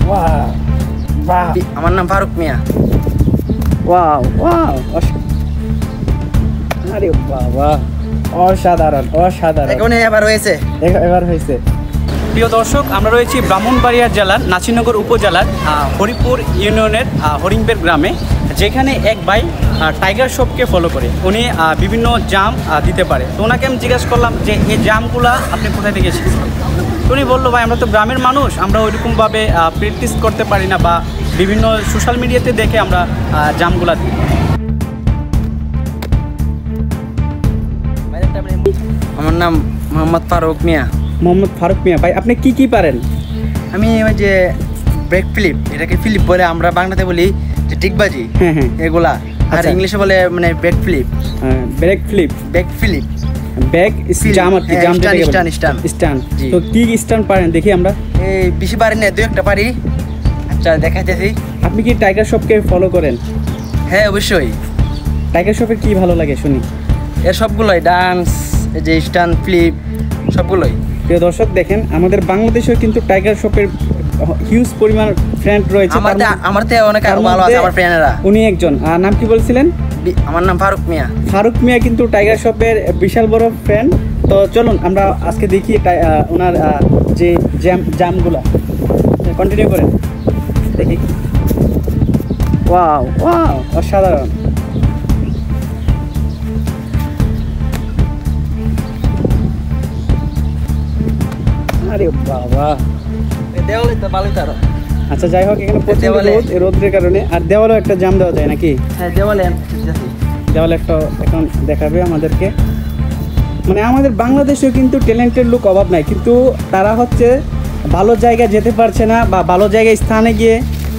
Wow বাহ, আমার নাম ফারুক মিয়া। ওয়াও ওয়াও, আরে বাবা, অসাধারণ অসাধারণ। এখন এবার হয়েছে। এবার হয়েছে। প্রিয় দর্শক, আমরা রয়েছি ব্রাহ্মণবাড়িয়া জেলার নাসিরনগর উপজেলার হরিপুর ইউনিয়নের হরিংবের গ্রামে, যেখানে এক ভাই টাইগার শপকে ফলো করে উনি বিভিন্ন জাম দিতে পারে। তো ওনাকে আমি জিজ্ঞাসা করলাম যে এই জামগুলা আপনি কোথায় থেকে শিখছেন। তো উনি বললো, ভাই আমরা তো গ্রামের মানুষ, আমরা ওইরকমভাবে প্র্যাকটিস করতে পারি না বা বিভিন্ন সোশ্যাল মিডিয়াতে দেখে আমরা জামগুলা দিই। আমার নাম মোহাম্মদ ফারুক মিয়া। মোহাম্মদ ফারুক মিয়া ভাই, আপনি কি কি পারেন? আমি ওই যে ব্রেক ফ্লিপ, এটাকে ফ্লিপ বলে আমরা বাংলাতে বলি যে টিকবাজি, হ্যাঁ হ্যাঁ এগুলা। আর আচ্ছা। ইংলিশে বলে মানে break flip. Break flip, break flip, back jam আর কি, হ্যাঁ, জাম স্টান, যেটাকে স্টান, বলে। স্টান। স্টান। জি। তো কি স্টান পারেন দেখি আমরা। এই বেশি পারি না, দু একটা পারি। আচ্ছা দেখাইতেছি। আপনি কি টাইগার শপকে ফলো করেন? হ্যাঁ অবশ্যই। টাইগার শপের কি ভালো লাগে শুনি। এর সবগুলোই ডান্স, এই যে স্টান, ফ্লিপ, সবগুলোই। প্রিয় দর্শক দেখেন, আমাদের বাংলাদেশেও কিন্তু টাইগার শপের হিউজ পরিমাণ ফ্রেন্ড রয়েছে। আমার থেকে অনেক আরো ভালো আছে আমার ফ্রেন্ডরা। উনি একজন, আর নাম কি বলছিলেন? আমার নাম ফারুক মিয়া। ফারুক মিয়া কিন্তু টাইগার শপের বিশাল বড় ফ্রেন্ড। তো চলুন আমরা আজকে দেখি ওনার যে জামগুলা। কন্টিনিউ করেন, দেখি। ওয়াও ওয়াও, অসাধারণ। আরে বাবা, দেওয়ালে তো ভালোই তার। আচ্ছা যাই হোক, এখানে প্রচুর দেওয়ালে- রোদ, এই রোদের কারণে। আর দেওয়ালেও একটা জাম দেওয়া যায় নাকি? হ্যাঁ দেওয়ালে। দেওয়ালে একটা এখন দেখাবে আমাদেরকে। মানে আমাদের বাংলাদেশেও কিন্তু ট্যালেন্টেড লোক অভাব নাই, কিন্তু তারা হচ্ছে ভালো জায়গায় যেতে পারছে না বা ভালো জায়গায় স্থানে গিয়ে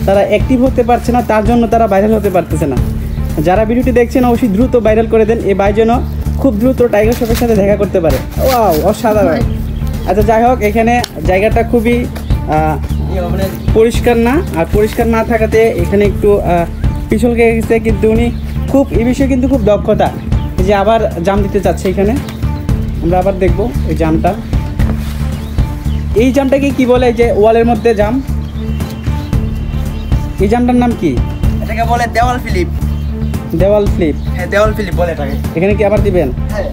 তারা অ্যাক্টিভ হতে পারছে না, তার জন্য তারা ভাইরাল হতে পারতেছে না। যারা ভিডিওটি দেখছেন অবশ্যই দ্রুত ভাইরাল করে দেন, এই ভাই যেন খুব দ্রুত টাইগার শপের সাথে দেখা করতে পারে। ওয়াও, অসাধারণ। আচ্ছা যাই হোক, এখানে জায়গাটা খুবই পরিষ্কার না, আর পরিষ্কার না থাকাতে এখানে একটু পিছল খেয়ে গেছে, কিন্তু উনি খুব এই বিষয়ে কিন্তু খুব দক্ষতা। এই যে আবার জাম দিতে চাচ্ছে এখানে, আমরা আবার দেখব এই জামটা। এই জামটাকে কি বলে? এই যে ওয়ালের মধ্যে জাম, এই জামটার নাম কি? এটাকে বলে দেওয়াল ফ্লিপ। দেওয়াল ফ্লিপ। হ্যাঁ দেওয়াল ফ্লিপ বলে এটাকে। এখানে কি আবার দিবেন? হ্যাঁ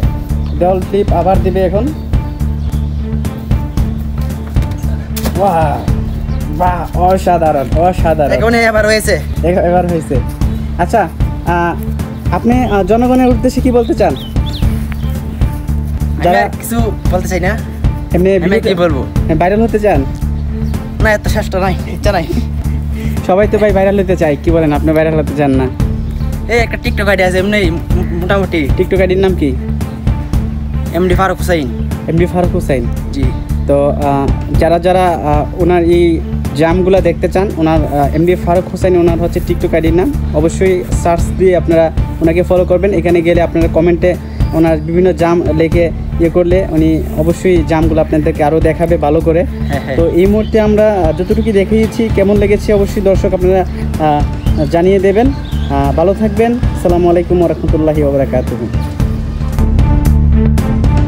দেওয়াল ফ্লিপ আবার দিবে এখন। বাহ বাহ, অসাধারণ অসাধারণ। এখন এবার হয়েছে। এবার হয়েছে। আচ্ছা, আপনি জনগণের উদ্দেশ্যে কি বলতে চান? যারা কিছু বলতে চাই না, এমনি আমি কি বলবো, ভাইরাল হতে চান? না এত চেষ্টা নাই, ইচ্ছা নাই। সবাই তো ভাই ভাইরাল হতে চায়, কি বলেন? আপনি ভাইরাল হতে চান না? এই একটা টিকটক আইডি আছে এমনি মোটামুটি। টিকটক আইডির নাম কি? এমডি ফারুক হুসাইন। এমডি ফারুক হুসাইন। জি। তো যারা যারা ওনার এই জামগুলো দেখতে চান, ওনার এমডি ফারুক হুসাইন ওনার হচ্ছে টিকটক আইডির নাম। অবশ্যই সার্চ দিয়ে আপনারা ওনাকে ফলো করবেন। এখানে গেলে আপনারা কমেন্টে ওনার বিভিন্ন জাম লিখে ইয়ে করলে উনি অবশ্যই জামগুলো আপনাদেরকে আরও দেখাবে ভালো করে। তো এই মুহূর্তে আমরা যতটুকু দেখিয়েছি, কেমন লেগেছে অবশ্যই দর্শক আপনারা জানিয়ে দেবেন। ভালো থাকবেন। আসসালামু আলাইকুম ওয়া রাহমাতুল্লাহি ওয়া বারাকাতুহু।